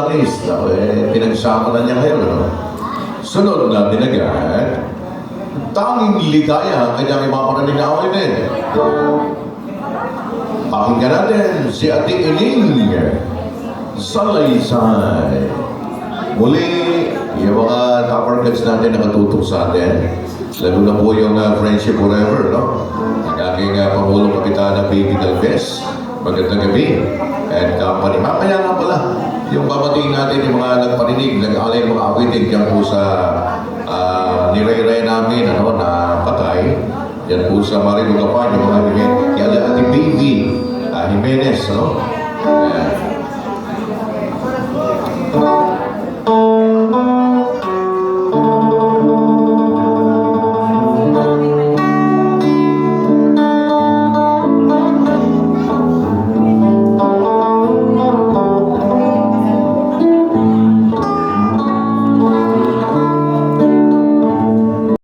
umalis. Pinagsama na niya ngayon, ano? Sunod na binagat, tanging ligaya ang kanyang ipapananinawin din. Pakinggan natin si Ate Iling Salaysay. Muli, yung mga topper kids natin nakatutok sa atin. Lalo na po yung Friendship Forever, no? Ang aking Pangulong Kapitana Baby Galvez. Magandang gabi. And company. Mamaya nga pala, yung babatiin natin yung mga nagparinig, nag-alay mga awitin dyan po sa nire-ray namin, ano, na patay. Yan po sa Marilugapan, yung mga Ate Baby Jimenez, no? Ayan.